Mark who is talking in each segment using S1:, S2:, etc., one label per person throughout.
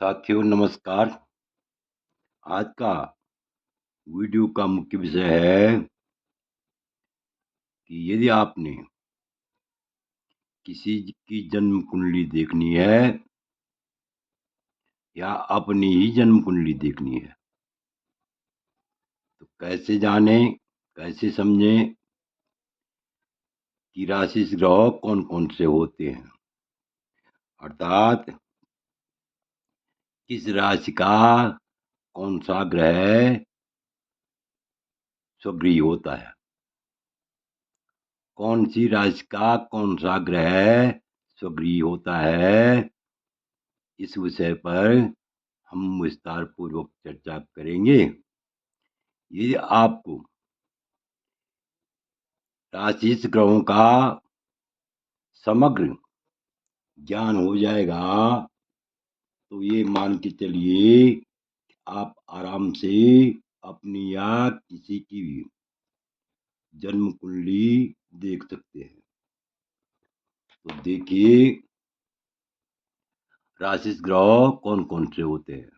S1: साथियों नमस्कार। आज का वीडियो का मुख्य विषय है कि यदि आपने किसी की जन्म कुंडली देखनी है या अपनी ही जन्म कुंडली देखनी है तो कैसे जाने, कैसे समझें कि राशि ग्रह कौन कौन से होते हैं, अर्थात किस राशि का कौन सा ग्रह स्वगृही होता है, कौन सी राशि का कौन सा ग्रह स्वगृही होता है। इस विषय पर हम विस्तार पूर्वक चर्चा करेंगे। यदि आपको राशि ग्रहों का समग्र ज्ञान हो जाएगा तो ये मान के चलिए आप आराम से अपनी या किसी की भी जन्म कुंडली देख सकते हैं। तो देखिए राशि ग्रह कौन कौन से होते हैं,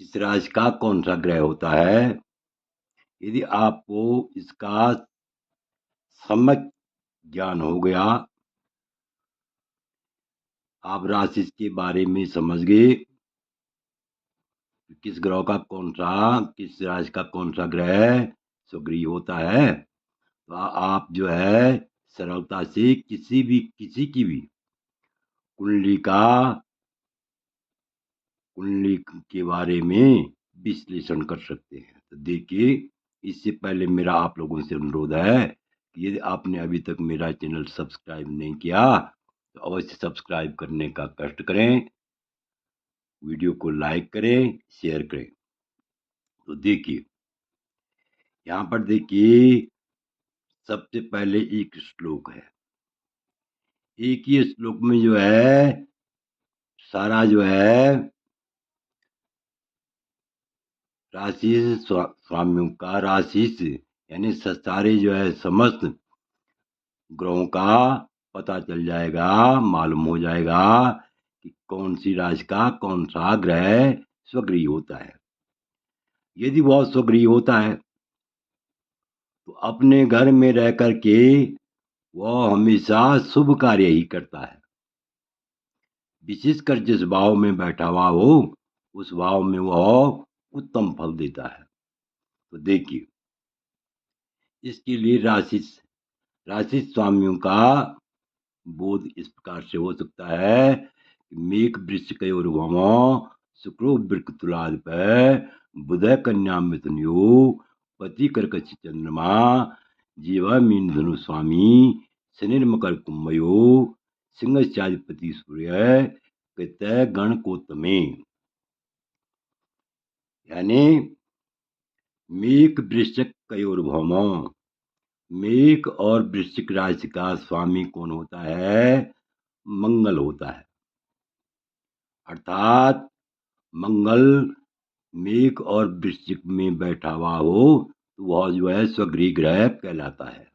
S1: किस राशि का कौन सा ग्रह होता है। यदि आपको इसका सम्यक ज्ञान हो गया, आप राशि के बारे में समझ गए किस ग्रह का कौन सा, किस राशि का कौन सा ग्रह स्वगृही होता है, तो आप जो है सरलता से किसी की भी कुंडली के बारे में विश्लेषण कर सकते हैं। तो देखिए, इससे पहले मेरा आप लोगों से अनुरोध है कि यदि आपने अभी तक मेरा चैनल सब्सक्राइब नहीं किया तो अवश्य सब्सक्राइब करने का कष्ट करें, वीडियो को लाइक करें, शेयर करें। तो देखिए यहाँ पर देखिए सबसे पहले एक श्लोक है। एक ही श्लोक में जो है सारा जो है राशि स्वामियों का राशि यानी सारे जो है समस्त ग्रहों का पता चल जाएगा, मालूम हो जाएगा कि कौन सी राशि का कौन सा ग्रह स्वगृही होता है। यदि वह स्वगृही होता है तो अपने घर में रह करके वह हमेशा शुभ कार्य ही करता है। विशेषकर जिस भाव में बैठा हुआ हो उस भाव में वह उत्तम फल देता है। तो देखिए इसके लिए राशि स्वामियों का बोध इस प्रकार से हो सकता है कि मेघ वृश्चिकयोर्भमो शुक्रो वृक तुलाधिप बुध कन्या मिथुन योग पति कर्कट चंद्रमा जीव मीन धनु स्वामी शनि मकर कुंभयो सिंह चाधिपति सूर्य कृत गण कोतमे, यानी मेघ वृश्चिक कयोर्भमो, मेघ और वृश्चिक राशि का स्वामी कौन होता है, मंगल होता है। अर्थात मंगल मेघ और वृश्चिक में बैठा हुआ हो तो वह जो है स्वगृही ग्रह कहलाता है।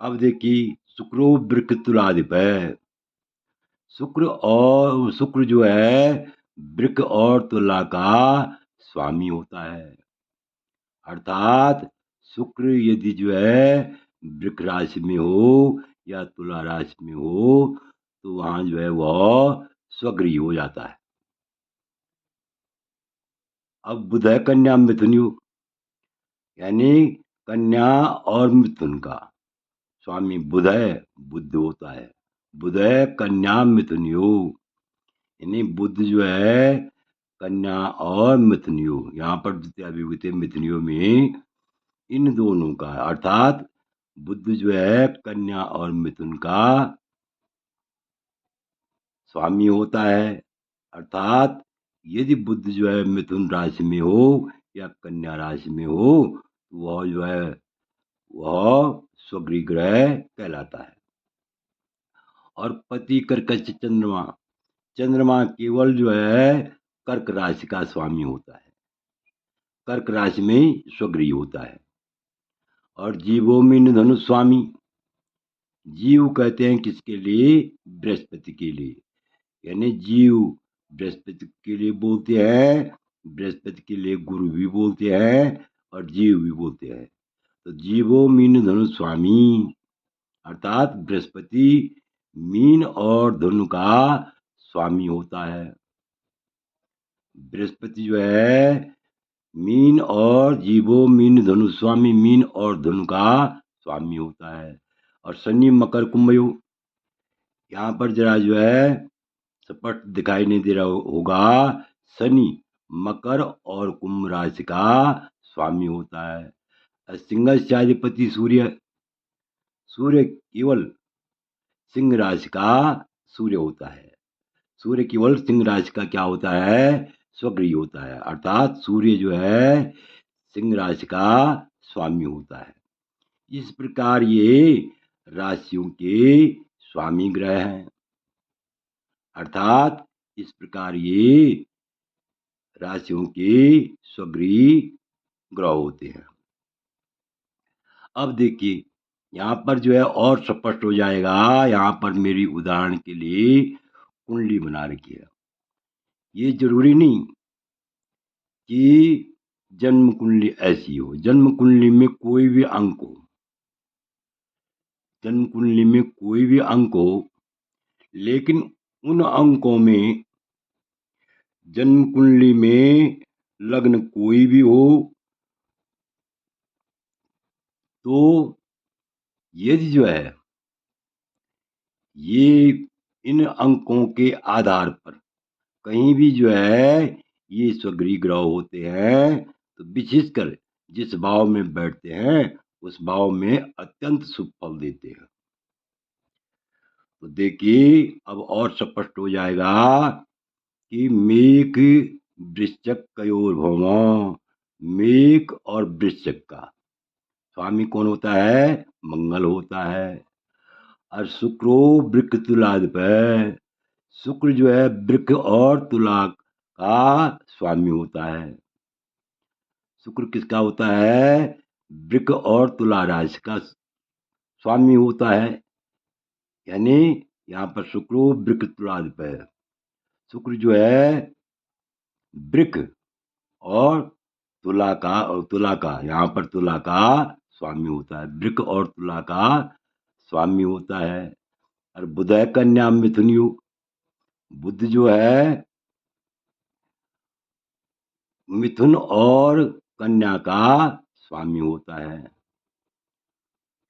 S1: अब देखिए शुक्रो वृक तुलाधिप है। शुक्र जो है वृक और तुला का स्वामी होता है। अर्थात शुक्र यदि जो है वृक राशि में हो या तुला राशि में हो तो वहां जो है वह स्वगृही हो जाता है। अब बुध है कन्या मिथुन योग, यानी कन्या और मिथुन का स्वामी बुध है, बुध होता है। बुध है कन्या मिथुन योग, यानी बुध जो है कन्या और मिथुन योग, यहाँ पर द्वितीय मिथुन योग में इन दोनों का अर्थात बुध जो है कन्या और मिथुन का स्वामी होता है। अर्थात यदि बुध जो है मिथुन राशि में हो या कन्या राशि में हो तो वह जो है वह स्वगृही ग्रह कहलाता है। और पति कर्कट चंद्रमा, चंद्रमा केवल जो है कर्क राशि का स्वामी होता है, कर्क राशि में स्वगृही होता है। और जीवो मीन धनु स्वामी, जीव कहते हैं किसके लिए? बृहस्पति के लिए। यानी जीव बृहस्पति के लिए बोलते हैं, बृहस्पति के लिए गुरु भी बोलते हैं और जीव भी बोलते हैं। तो जीवो मीन धनु स्वामी, अर्थात बृहस्पति मीन और धनु का स्वामी होता है। बृहस्पति जो है मीन और जीवो मीन धनु स्वामी, मीन और धनु का स्वामी होता है। और शनि मकर कुंभ योग, यहाँ पर जरा जो है स्पष्ट दिखाई नहीं दे रहा होगा, शनि मकर और कुंभ राशि का स्वामी होता है। सिंहाधिपति सूर्य, सूर्य केवल सिंह राशि का सूर्य होता है। सूर्य केवल सिंह राशि का क्या होता है? स्वगृही होता है, अर्थात सूर्य जो है सिंह राशि का स्वामी होता है। इस प्रकार ये राशियों के स्वामी ग्रह हैं, अर्थात इस प्रकार ये राशियों के स्वगृही ग्रह होते हैं। अब देखिए यहाँ पर जो है और स्पष्ट हो जाएगा। यहाँ पर मेरी उदाहरण के लिए कुंडली बना रखी है। ये जरूरी नहीं कि जन्म कुंडली ऐसी हो, जन्म कुंडली में कोई भी अंक हो, जन्म कुंडली में कोई भी अंक हो, लेकिन उन अंकों में जन्म कुंडली में लग्न कोई भी हो, तो यदि जो है ये इन अंकों के आधार पर कहीं भी जो है ये स्वगृही ग्रह होते हैं, तो विशेषकर जिस भाव में बैठते हैं उस भाव में अत्यंत शुभ फल देते हैं। तो देखिए अब और स्पष्ट हो जाएगा कि मेघ वृश्चिक कयोर भौमो, मेघ और वृश्चिक का स्वामी कौन होता है? मंगल होता है। और शुक्रो वृक तुलाधिपति, शुक्र जो है वृक और तुला का स्वामी होता है। शुक्र किसका होता है? वृक और तुला राशि का स्वामी होता है। यानी यहाँ पर शुक्रो वृक तुलाधिपति, शुक्र जो है वृक और तुला का यहाँ पर तुला का स्वामी होता है, वृक और तुला का स्वामी होता है। और बुध है कन्या मिथुन योग, बुध जो है मिथुन और कन्या का स्वामी होता है।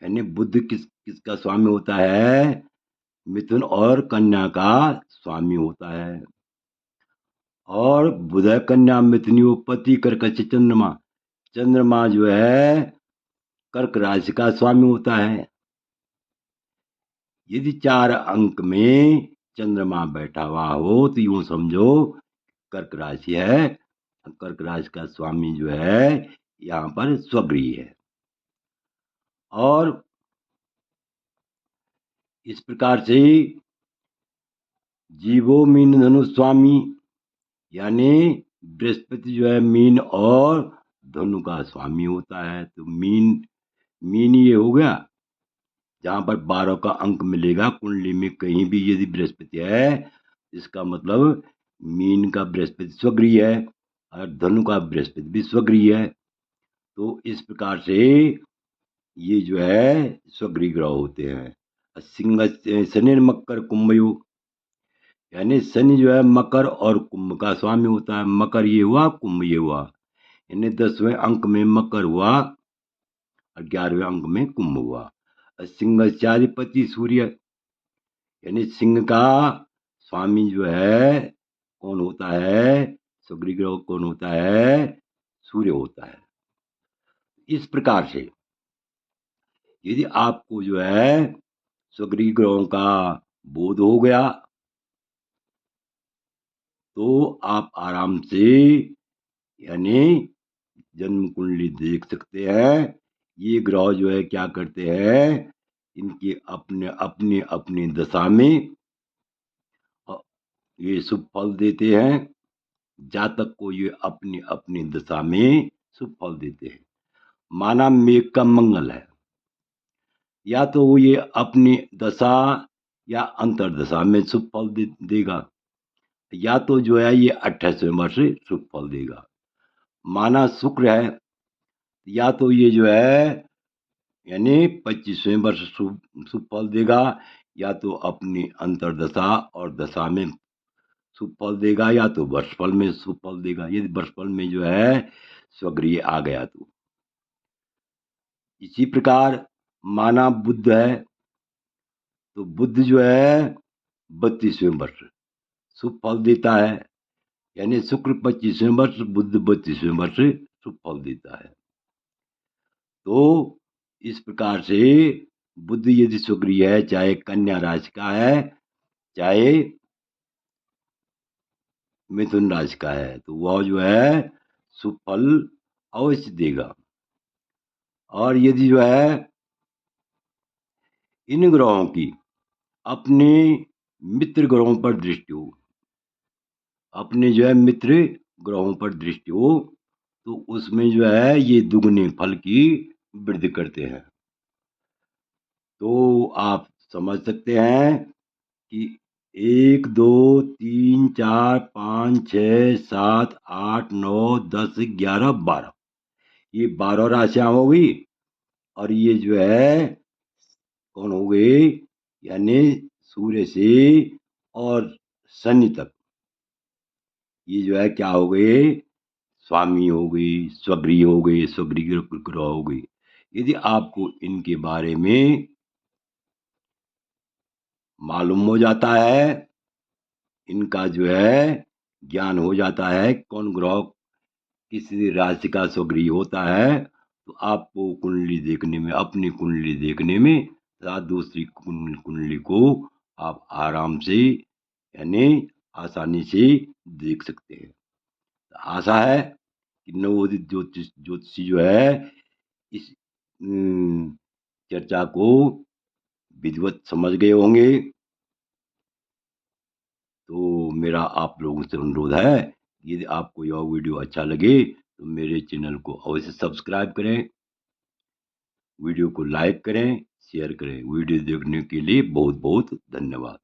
S1: यानी बुध किसका स्वामी होता है? मिथुन और कन्या का स्वामी होता है। और बुध कन्या मिथुन योग, पति कर्क से चंद्रमा, चंद्रमा जो है कर्क राशि का स्वामी होता है। यदि 4 अंक में चंद्रमा बैठा हुआ हो तो यूं समझो कर्क राशि है, कर्क राशि का स्वामी जो है यहाँ पर स्वगृही है। और इस प्रकार से जीवो मीन धनु स्वामी, यानी बृहस्पति जो है मीन और धनु का स्वामी होता है। तो मीन ये हो गया जहाँ पर 12 का अंक मिलेगा कुंडली में कहीं भी यदि बृहस्पति है, इसका मतलब मीन का बृहस्पति स्वगृही है और धनु का बृहस्पति भी स्वगृही है। तो इस प्रकार से ये जो है स्वगृही ग्रह होते हैं। सिंह शनि मकर कुंभ योग, यानी शनि जो है मकर और कुंभ का स्वामी होता है। मकर ये हुआ, कुंभ ये हुआ, यानी 10वें अंक में मकर हुआ और 11वें अंक में कुंभ हुआ। सिंहाधिपति सूर्य, यानी सिंह का स्वामी जो है कौन होता है? स्वगृही ग्रह कौन होता है? सूर्य होता है। इस प्रकार से यदि आपको जो है स्वगृही ग्रहों का बोध हो गया तो आप आराम से यानी जन्म कुंडली देख सकते हैं। ये ग्रह जो है क्या करते हैं, इनकी अपने अपनी अपनी दशा में ये शुभ फल देते हैं। जातक को ये अपनी अपनी दशा में शुभ फल देते हैं। माना मेघ का मंगल है, या तो वो ये अपनी दशा या अंतर्दशा में शुभ फल देगा, या तो जो है ये 28वें वर्ष शुभ फल देगा। माना शुक्र है, या तो ये जो है यानी 25वें वर्ष शुभ शुभ फल देगा, या तो अपनी अंतर्दशा और दशा में शुभ फल देगा, या तो वर्षफल में शुभ फल देगा। यदि वर्षफल में जो है स्वगृह आ गया तो इसी प्रकार माना बुध है, तो बुध जो है 32वें वर्ष शुभ फल देता है, यानी शुक्र 25वें वर्ष, बुध 32वें वर्ष शुभ फल देता है। तो इस प्रकार से बुध यदि स्वगृह है, चाहे कन्या राशि का है, चाहे मिथुन राशि का है, तो वह जो है शुभ फल अवश्य देगा। और यदि जो है इन ग्रहों की अपने मित्र ग्रहों पर दृष्टि हो, अपने जो है मित्र ग्रहों पर दृष्टि हो, तो उसमें जो है ये दुगने फल की वृद्धि करते हैं। तो आप समझ सकते हैं कि 1 2 3 4 5 6 7 8 9 10 11 12, ये 12 राशियां हो गई। और ये जो है कौन हो गई, यानी सूर्य से और शनि तक, ये जो है क्या हो गए, स्वामी हो गई, स्वगृह हो गई, स्वगृह ग्रह हो गई। यदि आपको इनके बारे में मालूम हो जाता है, इनका जो है ज्ञान हो जाता है, कौन ग्रह किसी राशि का स्वगृह होता है, तो आपको कुंडली देखने में, अपनी कुंडली देखने में तथा दूसरी कुंडली को आप आराम से यानी आसानी से देख सकते हैं। तो आशा है कि नवोदित ज्योतिषी जो है इस चर्चा को विधिवत समझ गए होंगे। तो मेरा आप लोगों से अनुरोध है, यदि आपको यह वीडियो अच्छा लगे तो मेरे चैनल को अवश्य सब्सक्राइब करें, वीडियो को लाइक करें, शेयर करें। वीडियो देखने के लिए बहुत बहुत धन्यवाद।